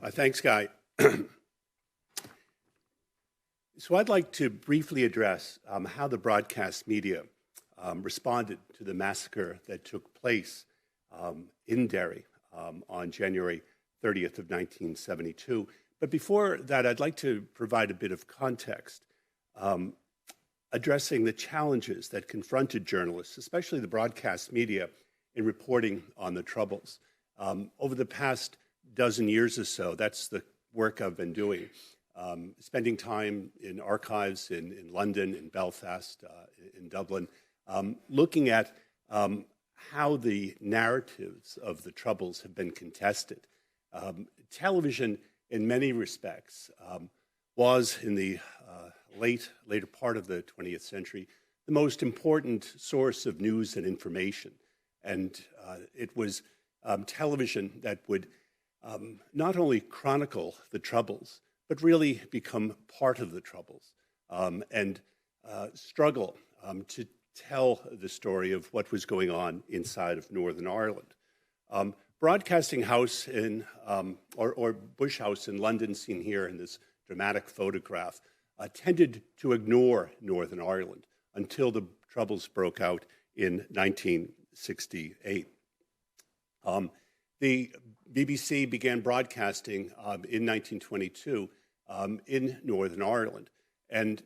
Thanks, Guy. So I'd like to briefly address how the broadcast media responded to the massacre that took place in Derry on January 30th of 1972. But before that, I'd like to provide a bit of context addressing the challenges that confronted journalists, especially the broadcast media, in reporting on the Troubles. Over the past dozen years or so, that's the work I've been doing, spending time in archives in London, in Belfast, in Dublin, looking at how the narratives of the Troubles have been contested. Television, in many respects, was in the later part of the 20th century the most important source of news and information. And it was television that would not only chronicle the Troubles, but really become part of the Troubles and struggle to tell the story of what was going on inside of Northern Ireland. Broadcasting House or Bush House in London, seen here in this dramatic photograph, tended to ignore Northern Ireland until the Troubles broke out in 1968. The BBC began broadcasting in 1922 in Northern Ireland, and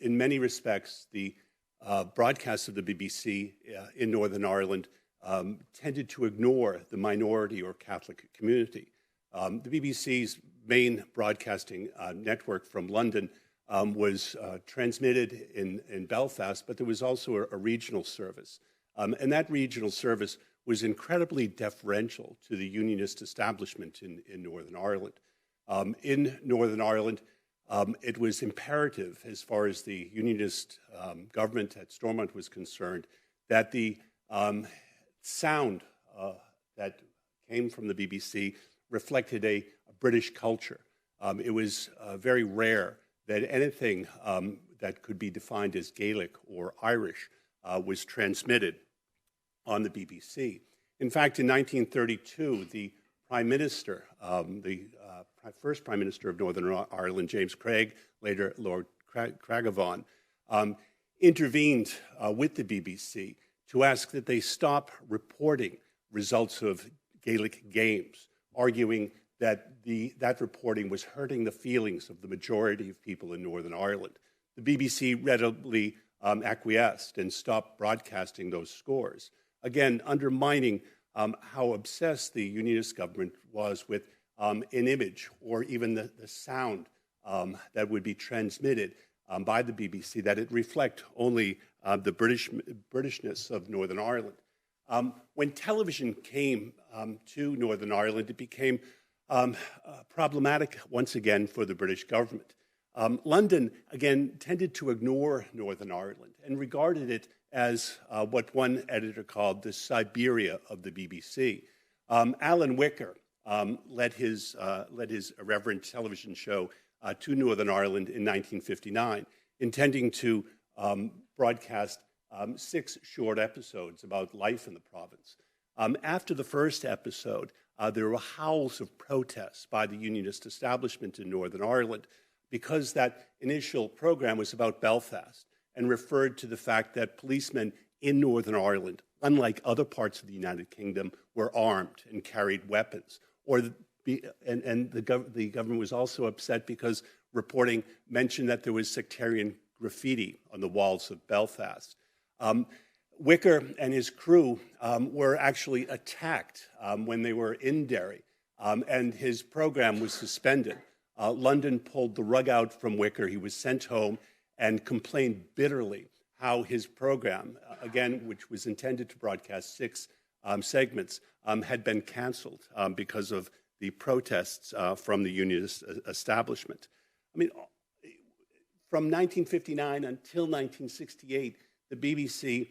in many respects, the broadcasts of the BBC in Northern Ireland tended to ignore the minority or Catholic community. The BBC's main broadcasting network from London was transmitted in Belfast, but there was also a regional service. And that regional service was incredibly deferential to the unionist establishment in Northern Ireland. In Northern Ireland, it was imperative, as far as the unionist government at Stormont was concerned, that the sound that came from the BBC reflected a British culture. It was very rare that anything that could be defined as Gaelic or Irish was transmitted on the BBC. In fact, in 1932, the Prime Minister, the first Prime Minister of Northern Ireland, James Craig, later Lord Craigavon, intervened with the BBC to ask that they stop reporting results of Gaelic games, arguing that that reporting was hurting the feelings of the majority of people in Northern Ireland. The BBC readily acquiesced and stopped broadcasting those scores, again undermining how obsessed the unionist government was with an image or even the sound that would be transmitted by the BBC, that it reflect only the Britishness of Northern Ireland. When television came to Northern Ireland, it became problematic once again for the British government. London, again, tended to ignore Northern Ireland and regarded it as what one editor called the Siberia of the BBC. Alan Wicker led his irreverent television show to Northern Ireland in 1959, intending to broadcast 6 short episodes about life in the province. After the first episode, there were howls of protest by the unionist establishment in Northern Ireland because that initial program was about Belfast and referred to the fact that policemen in Northern Ireland, unlike other parts of the United Kingdom, were armed and carried weapons. The government was also upset because reporting mentioned that there was sectarian graffiti on the walls of Belfast. Wicker and his crew were actually attacked when they were in Derry, and his program was suspended. London pulled the rug out from Wicker. He was sent home and complained bitterly how his program, again, which was intended to broadcast 6 segments, had been canceled because of the protests from the unionist establishment. I mean, from 1959 until 1968, the BBC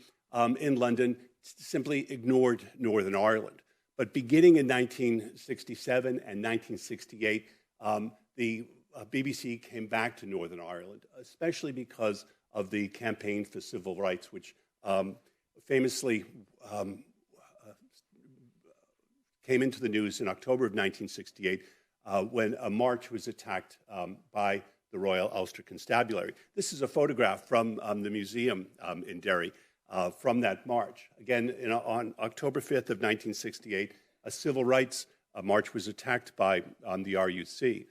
in London simply ignored Northern Ireland. But beginning in 1967 and 1968, the BBC came back to Northern Ireland, especially because of the Campaign for Civil Rights, which famously came into the news in October of 1968 when a march was attacked by the Royal Ulster Constabulary. This is a photograph from the museum in Derry from that march. Again, on October 5th of 1968, a civil rights march was attacked by the RUC.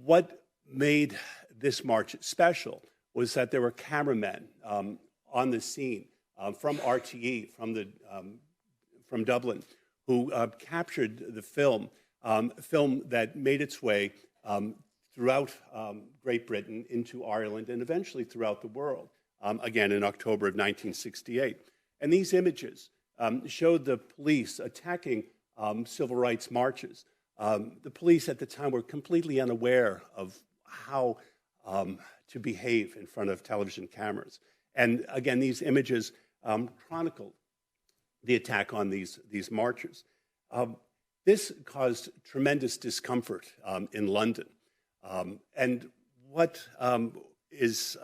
What made this march special was that there were cameramen on the scene from RTE, from Dublin, who captured the film that made its way throughout Great Britain, into Ireland, and eventually throughout the world, again in October of 1968. And these images showed the police attacking civil rights marches. The police at the time were completely unaware of how to behave in front of television cameras. And again, these images chronicled the attack on these marchers. This caused tremendous discomfort in London. And what is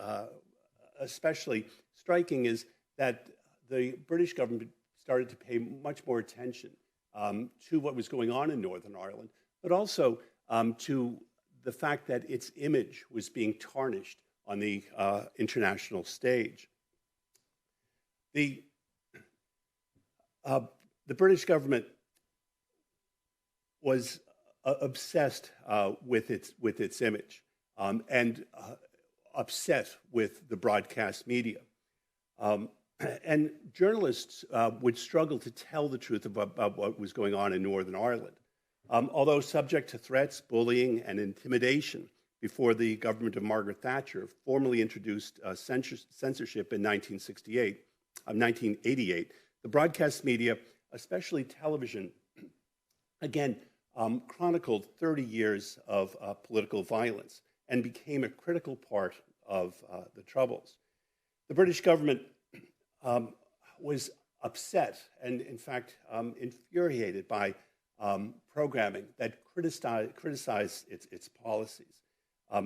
especially striking is that the British government started to pay much more attention to what was going on in Northern Ireland, but also to the fact that its image was being tarnished on the international stage. The British government was obsessed with its image and upset with the broadcast media. And journalists would struggle to tell the truth about what was going on in Northern Ireland. Although subject to threats, bullying, and intimidation before the government of Margaret Thatcher formally introduced censorship in 1988, the broadcast media, especially television, again, chronicled 30 years of political violence and became a critical part of the Troubles. The British government was upset and, in fact, infuriated by programming that criticized its policies.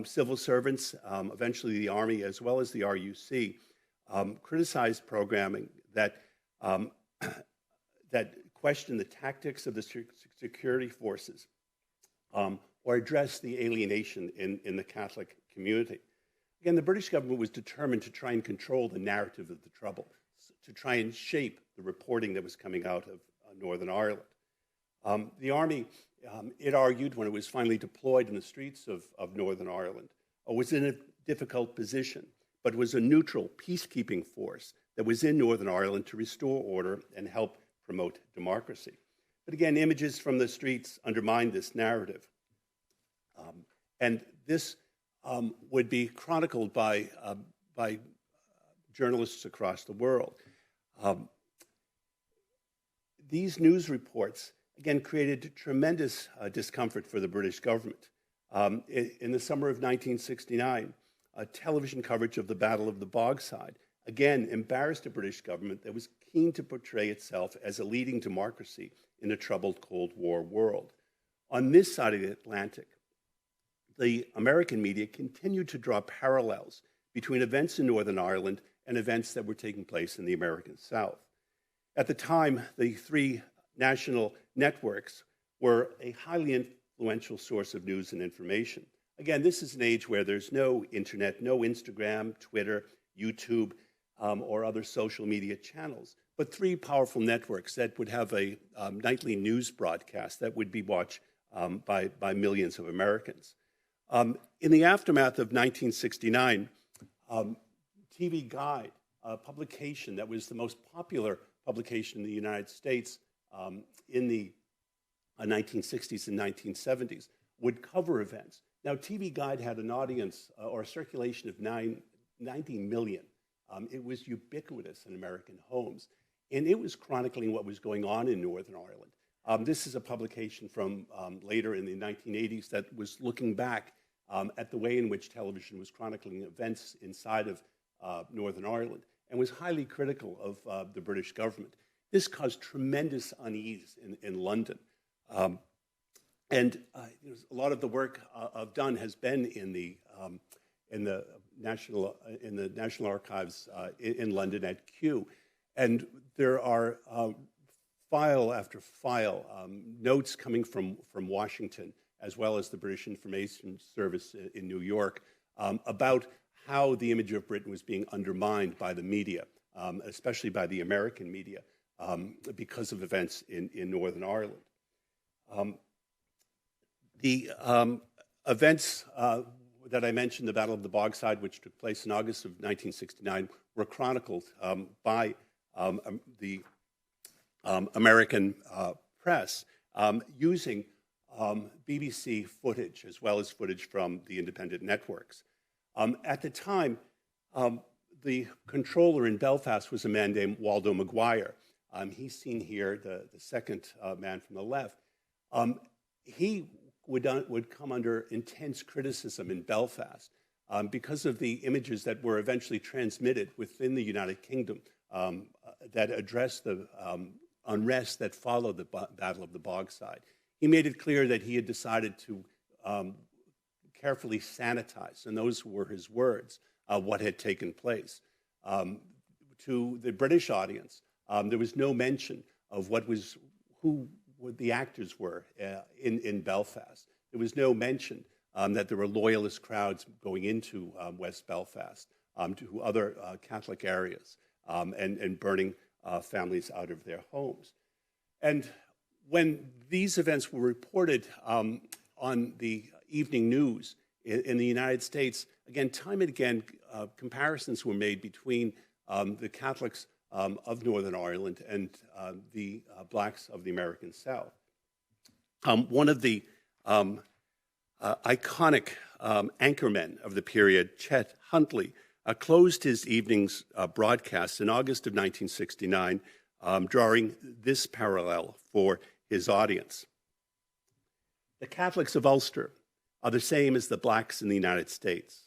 Civil servants, eventually the Army as well as the RUC, criticized programming that questioned the tactics of the security forces or addressed the alienation in the Catholic community. Again, the British government was determined to try and control the narrative of the Trouble, to try and shape the reporting that was coming out of Northern Ireland. The Army, it argued when it was finally deployed in the streets of Northern Ireland, was in a difficult position, but was a neutral peacekeeping force that was in Northern Ireland to restore order and help promote democracy. But again, images from the streets undermined this narrative. And this would be chronicled by journalists across the world. These news reports, again, created tremendous discomfort for the British government. In the summer of 1969, television coverage of the Battle of the Bogside, again, embarrassed the British government that was keen to portray itself as a leading democracy in a troubled Cold War world. On this side of the Atlantic, the American media continued to draw parallels between events in Northern Ireland and events that were taking place in the American South. At the time, the three national networks were a highly influential source of news and information. Again, this is an age where there's no internet, no Instagram, Twitter, YouTube, or other social media channels, but three powerful networks that would have a nightly news broadcast that would be watched by millions of Americans. In the aftermath of 1969, TV Guide, a publication that was the most popular publication in the United States in the 1960s and 1970s, would cover events. Now, TV Guide had an audience or a circulation of 90 million. It was ubiquitous in American homes, and it was chronicling what was going on in Northern Ireland. This is a publication from later in the 1980s that was looking back at the way in which television was chronicling events inside of Northern Ireland and was highly critical of the British government. This caused tremendous unease in London. And a lot of the work I've done has been in the National Archives in London at Kew. And there are file after file, notes coming from Washington, as well as the British Information Service in New York, about how the image of Britain was being undermined by the media, especially by the American media, because of events in Northern Ireland. The events that I mentioned, the Battle of the Bogside, which took place in August of 1969, were chronicled by the American press using BBC footage as well as footage from the independent networks. At the time, the controller in Belfast was a man named Waldo Maguire. He's seen here, the second man from the left. He would come under intense criticism in Belfast because of the images that were eventually transmitted within the United Kingdom that addressed the unrest that followed the Battle of the Bogside. He made it clear that he had decided to carefully sanitize, and those were his words, what had taken place. To the British audience, there was no mention of who the actors were in Belfast. There was no mention that there were loyalist crowds going into West Belfast to other Catholic areas and burning families out of their homes. And when these events were reported on the evening news in the United States, again, time and again, comparisons were made between the Catholics of Northern Ireland and the blacks of the American South. One of the iconic anchormen of the period, Chet Huntley, closed his evening's broadcast in August of 1969, drawing this parallel for his audience. The Catholics of Ulster are the same as the blacks in the United States.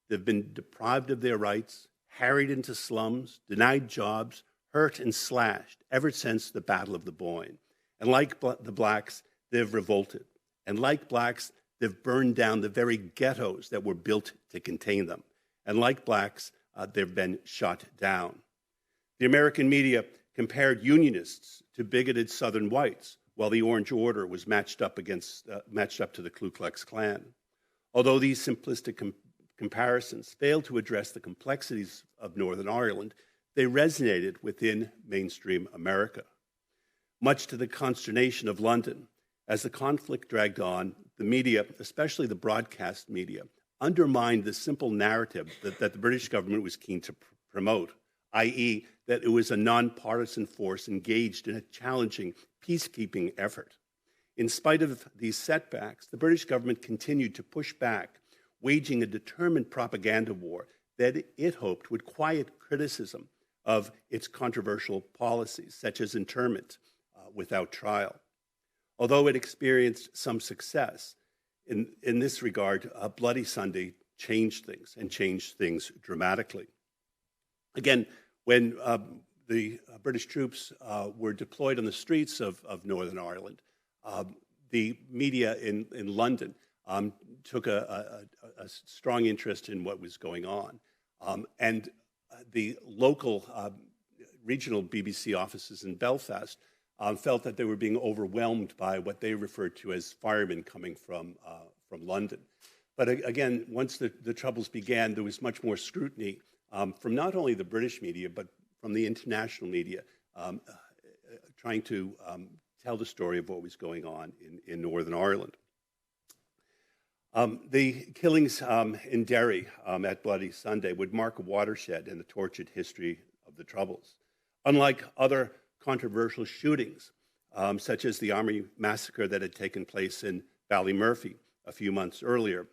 They've been deprived of their rights, harried into slums, denied jobs, hurt and slashed ever since the Battle of the Boyne. And like the blacks, they've revolted. And like blacks, they've burned down the very ghettos that were built to contain them. And like blacks, they've been shot down. The American media compared Unionists to bigoted Southern whites, while the Orange Order was matched up to the Ku Klux Klan. Although these simplistic comparisons failed to address the complexities of Northern Ireland, they resonated within mainstream America. Much to the consternation of London, as the conflict dragged on, the media, especially the broadcast media, undermined the simple narrative that the British government was keen to promote, i.e., that it was a nonpartisan force engaged in a challenging peacekeeping effort. In spite of these setbacks, the British government continued to push back, waging a determined propaganda war that it hoped would quiet criticism of its controversial policies, such as internment without trial. Although it experienced some success in this regard, Bloody Sunday changed things dramatically. Again, when the British troops were deployed on the streets of Northern Ireland, the media in London took a strong interest in what was going on. And the local regional BBC offices in Belfast felt that they were being overwhelmed by what they referred to as firemen coming from London. But again, once the troubles began, there was much more scrutiny from not only the British media, but from the international media, trying to tell the story of what was going on in Northern Ireland. The killings in Derry at Bloody Sunday would mark a watershed in the tortured history of the Troubles. Unlike other controversial shootings, such as the Army massacre that had taken place in Ballymurphy a few months earlier,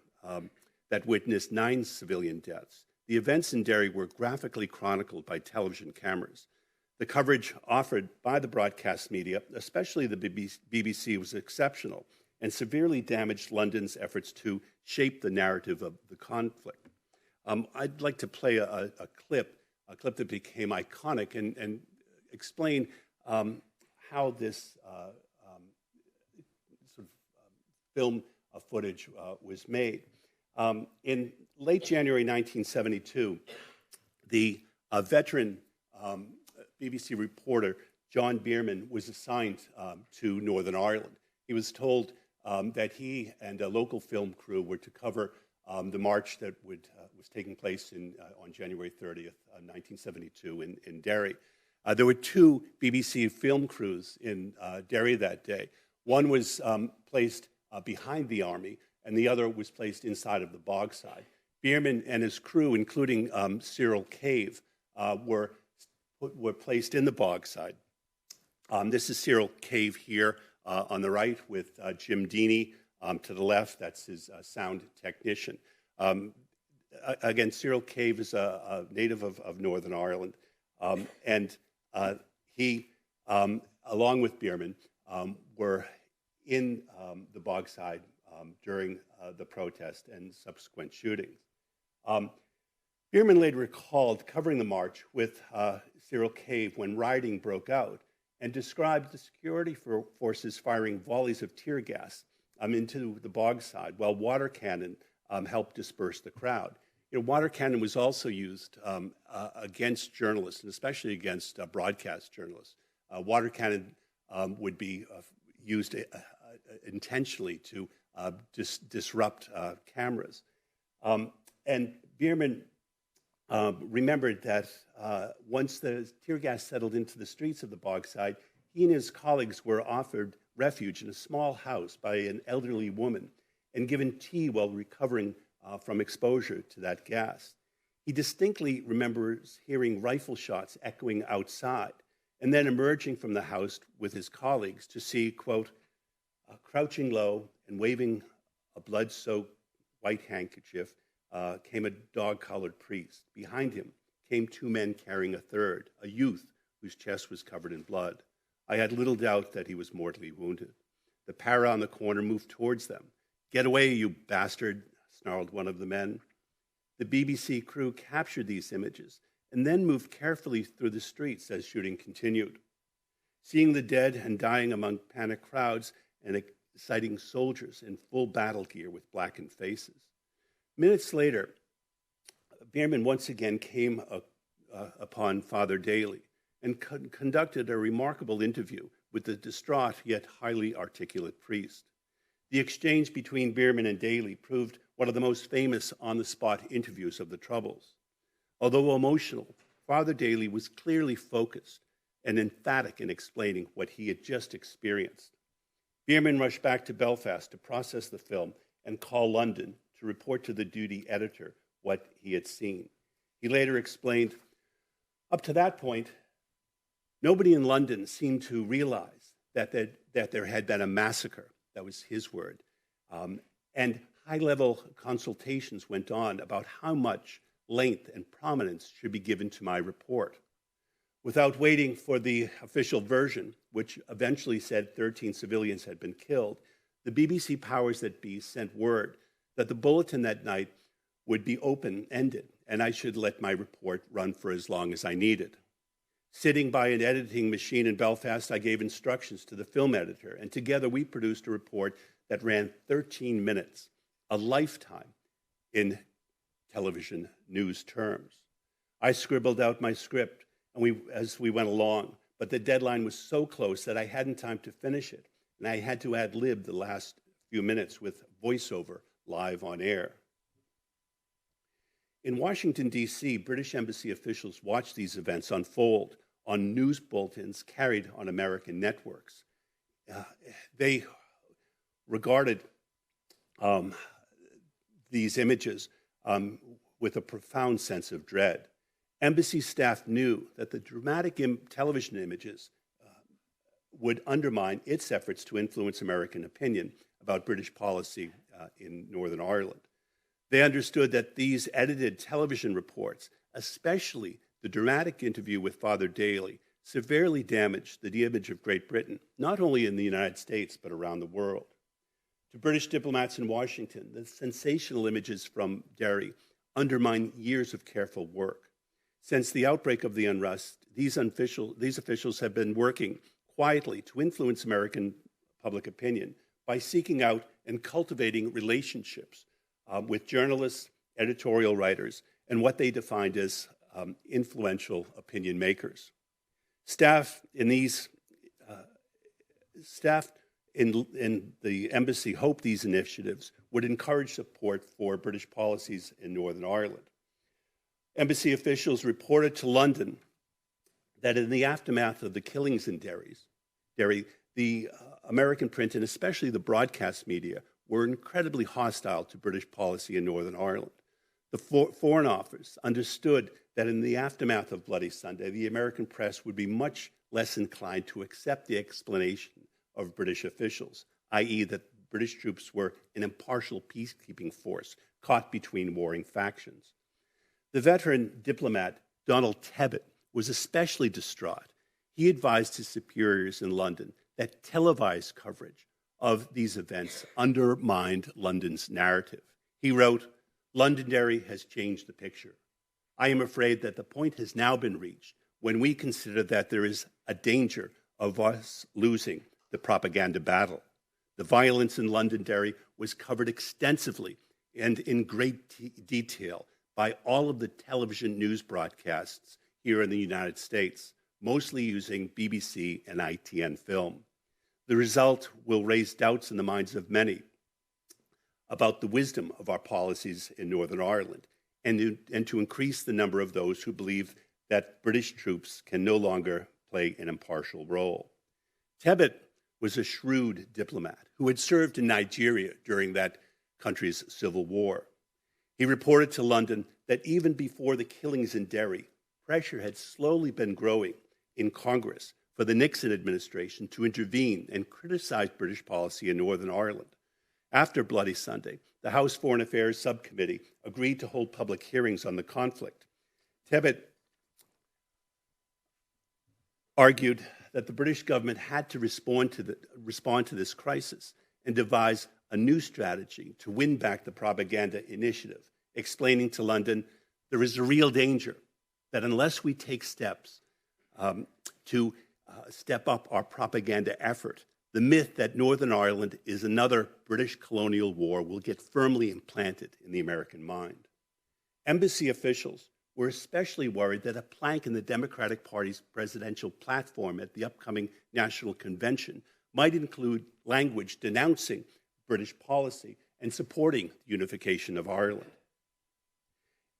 that witnessed 9 civilian deaths, the events in Derry were graphically chronicled by television cameras. The coverage offered by the broadcast media, especially the BBC, was exceptional and severely damaged London's efforts to shape the narrative of the conflict. I'd like to play a clip that became iconic and explain how this sort of film footage was made. In late January 1972, the veteran BBC reporter John Bierman was assigned to Northern Ireland. He was told that he and a local film crew were to cover the march that was taking place on January 30th, 1972 in Derry. There were two BBC film crews in Derry that day. One was placed behind the army, and the other was placed inside of the bogside. Bierman and his crew, including Cyril Cave, were placed in the bogside. This is Cyril Cave here on the right with Jim Deeney to the left. That's his sound technician. Again, Cyril Cave is a native of Northern Ireland, and he, along with Bierman, were in the bogside during the protest and subsequent shootings. Bierman later recalled covering the march with Cyril Cave when rioting broke out and described the security forces firing volleys of tear gas into the bogside while water cannon helped disperse the crowd. Water cannon was also used against journalists, and especially against broadcast journalists. Water cannon would be used intentionally to disrupt cameras. And Bierman remembered that once the tear gas settled into the streets of the bogside, he and his colleagues were offered refuge in a small house by an elderly woman and given tea while recovering from exposure to that gas. He distinctly remembers hearing rifle shots echoing outside and then emerging from the house with his colleagues to see, quote, crouching low and waving a blood-soaked white handkerchief came a dog-collared priest. Behind him came two men carrying a third, a youth whose chest was covered in blood. I had little doubt that he was mortally wounded. The para on the corner moved towards them. "Get away, you bastard," snarled one of the men. The BBC crew captured these images and then moved carefully through the streets as shooting continued. Seeing the dead and dying among panicked crowds and sighting soldiers in full battle gear with blackened faces. Minutes later, Bierman once again came upon Father Daly and conducted a remarkable interview with the distraught yet highly articulate priest. The exchange between Bierman and Daly proved one of the most famous on-the-spot interviews of the Troubles. Although emotional, Father Daly was clearly focused and emphatic in explaining what he had just experienced. Bierman rushed back to Belfast to process the film and call London to report to the duty editor what he had seen. He later explained, up to that point, nobody in London seemed to realize that there had been a massacre. That was his word. And high-level consultations went on about how much length and prominence should be given to my report. Without waiting for the official version, which eventually said 13 civilians had been killed, the BBC powers that be sent word that the bulletin that night would be open-ended, and I should let my report run for as long as I needed. Sitting by an editing machine in Belfast, I gave instructions to the film editor, and together we produced a report that ran 13 minutes, a lifetime in television news terms. I scribbled out my script as we went along, but the deadline was so close that I hadn't time to finish it, and I had to ad-lib the last few minutes with voiceover live on air. In Washington, D.C., British embassy officials watched these events unfold on news bulletins carried on American networks. They regarded these images with a profound sense of dread. Embassy staff knew that the dramatic television images would undermine its efforts to influence American opinion about British policy in Northern Ireland. They understood that these edited television reports, especially the dramatic interview with Father Daly, severely damaged the image of Great Britain, not only in the United States, but around the world. To British diplomats in Washington, the sensational images from Derry undermine years of careful work. Since the outbreak of the unrest, these officials have been working quietly to influence American public opinion by seeking out and cultivating relationships with journalists, editorial writers, and what they defined as influential opinion makers. Staff in the embassy hoped these initiatives would encourage support for British policies in Northern Ireland. Embassy officials reported to London that in the aftermath of the killings in Derry, the American print and especially the broadcast media were incredibly hostile to British policy in Northern Ireland. The Foreign Office understood that in the aftermath of Bloody Sunday, the American press would be much less inclined to accept the explanation of British officials, i.e. that British troops were an impartial peacekeeping force caught between warring factions. The veteran diplomat Donald Tebbit was especially distraught. He advised his superiors in London that televised coverage of these events undermined London's narrative. He wrote, "Londonderry has changed the picture. I am afraid that the point has now been reached when we consider that there is a danger of us losing the propaganda battle. The violence in Londonderry was covered extensively and in great detail by all of the television news broadcasts here in the United States, mostly using BBC and ITN film. The result will raise doubts in the minds of many about the wisdom of our policies in Northern Ireland and to increase the number of those who believe that British troops can no longer play an impartial role." Tebbit was a shrewd diplomat who had served in Nigeria during that country's civil war. He reported to London that even before the killings in Derry, pressure had slowly been growing in Congress for the Nixon administration to intervene and criticize British policy in Northern Ireland. After Bloody Sunday, the House Foreign Affairs Subcommittee agreed to hold public hearings on the conflict. Tebbit argued that the British government had to respond to this crisis and devise a new strategy to win back the propaganda initiative, explaining to London there is a real danger that unless we take steps to step up our propaganda effort, the myth that Northern Ireland is another British colonial war will get firmly implanted in the American mind. Embassy officials were especially worried that a plank in the Democratic Party's presidential platform at the upcoming National Convention might include language denouncing British policy and supporting the unification of Ireland.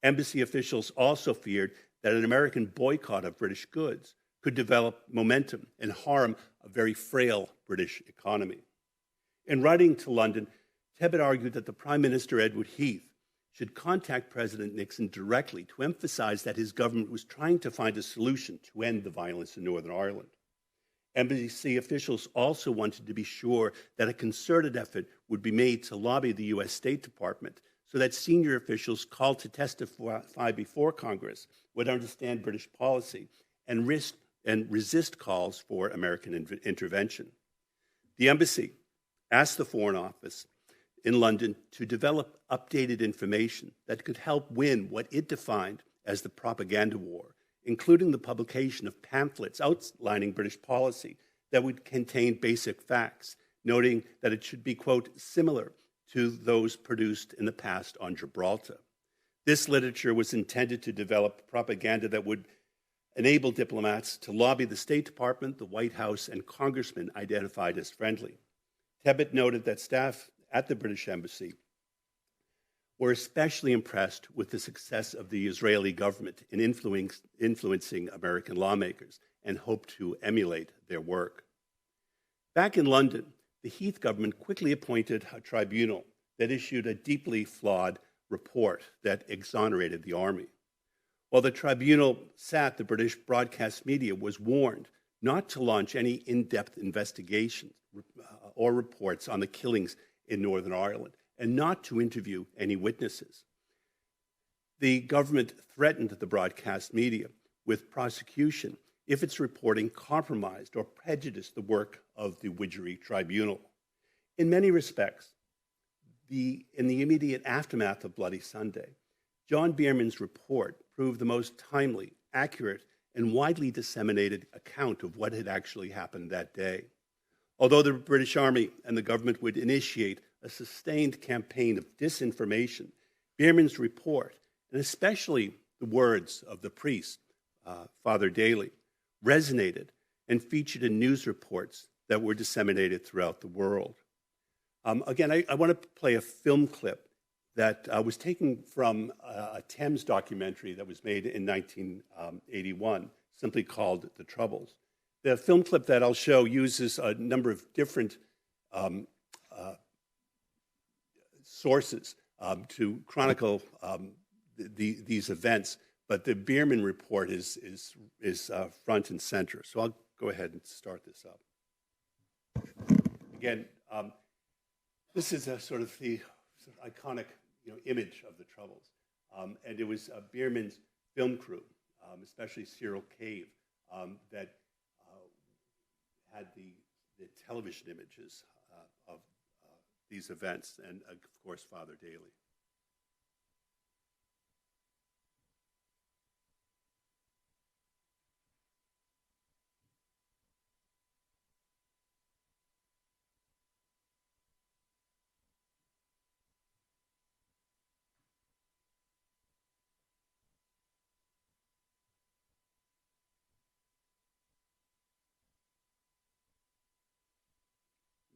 Embassy officials also feared that an American boycott of British goods could develop momentum and harm a very frail British economy. In writing to London, Tebbit argued that the Prime Minister, Edward Heath, should contact President Nixon directly to emphasize that his government was trying to find a solution to end the violence in Northern Ireland. Embassy officials also wanted to be sure that a concerted effort would be made to lobby the U.S. State Department so that senior officials called to testify before Congress would understand British policy and resist calls for American intervention. The embassy asked the Foreign Office in London to develop updated information that could help win what it defined as the propaganda war, including the publication of pamphlets outlining British policy that would contain basic facts, noting that it should be, quote, similar to those produced in the past on Gibraltar. This literature was intended to develop propaganda that would enable diplomats to lobby the State Department, the White House, and congressmen identified as friendly. Tebbit noted that staff at the British Embassy were especially impressed with the success of the Israeli government in influencing American lawmakers and hoped to emulate their work. Back in London, the Heath government quickly appointed a tribunal that issued a deeply flawed report that exonerated the army. While the tribunal sat, the British broadcast media was warned not to launch any in-depth investigations or reports on the killings in Northern Ireland, and not to interview any witnesses. The government threatened the broadcast media with prosecution if its reporting compromised or prejudiced the work of the Widgery Tribunal. In many respects, in the immediate aftermath of Bloody Sunday, John Bierman's report proved the most timely, accurate, and widely disseminated account of what had actually happened that day. Although the British Army and the government would initiate a sustained campaign of disinformation, Bierman's report, and especially the words of the priest, Father Daly, resonated and featured in news reports that were disseminated throughout the world. Again, I want to play a film clip that was taken from a Thames documentary that was made in 1981, simply called The Troubles. The film clip that I'll show uses a number of different sources to chronicle these events, but the Bierman report is front and center. So I'll go ahead and start this up. Again, this is a sort of the iconic image of the Troubles. And it was Bierman's film crew, especially Cyril Cave, that had the television images of these events, and of course, Father Daly.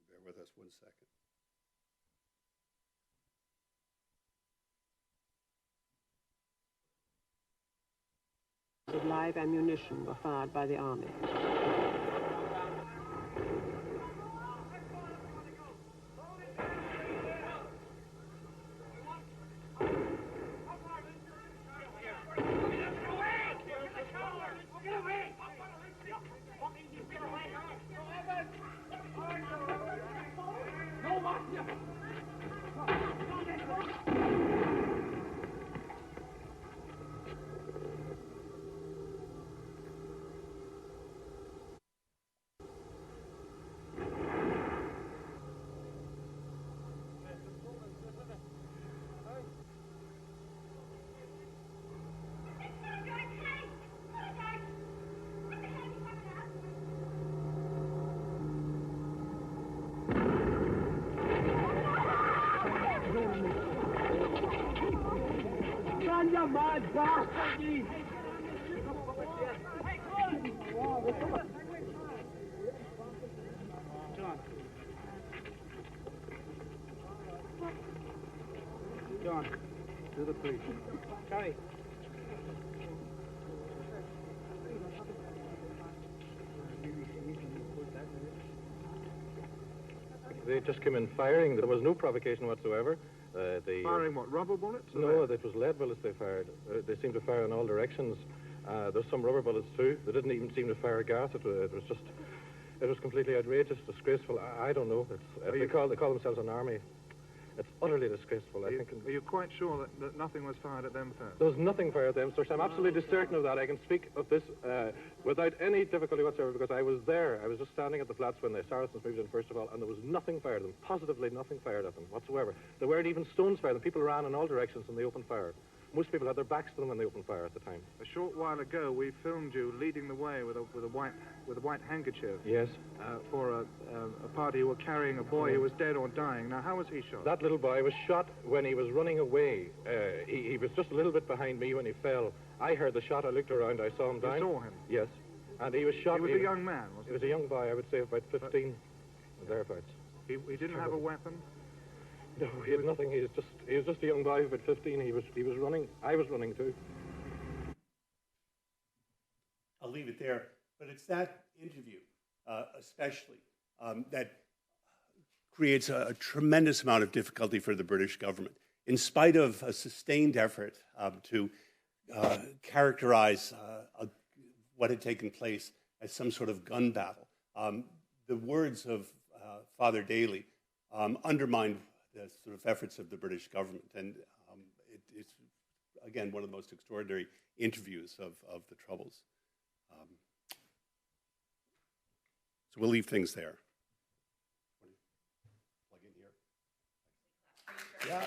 Bear with us 1 second. With live ammunition were fired by the army. John, to the police. Johnny. They just came in firing. There was no provocation whatsoever. Firing what, rubber bullets? No, it was lead bullets they fired. They seemed to fire in all directions. There's some rubber bullets too. They didn't even seem to fire gas. It was completely outrageous, disgraceful. I don't know. They call themselves an army. It's utterly disgraceful, I think. Are you quite sure that nothing was fired at them first? There was nothing fired at them first. I'm absolutely certain of that. I can speak of this without any difficulty whatsoever because I was there. I was just standing at the flats when the Saracens moved in, first of all, and there was nothing fired at them, positively nothing fired at them whatsoever. There weren't even stones fired. People ran in all directions and they opened fire. Most people had their backs to them when they opened fire at the time. A short while ago, we filmed you leading the way with a white handkerchief. Yes. For a party who were carrying a boy who was dead or dying. Now, how was he shot? That little boy was shot when he was running away. He was just a little bit behind me when he fell. I heard the shot. I looked around. I saw him dying. You saw him? Yes. And he was shot. He was a young man, wasn't he? He was a young boy, I would say about 15, thereabouts. He didn't have a weapon? No, he had nothing. He was just a young boy about 15. He was running. I was running too. I'll leave it there. But it's that interview, especially, that creates a tremendous amount of difficulty for the British government. In spite of a sustained effort to characterize what had taken place as some sort of gun battle, the words of Father Daly undermined the sort of efforts of the British government. And it's, again, one of the most extraordinary interviews of the Troubles. So we'll leave things there. Plug in here. Yeah.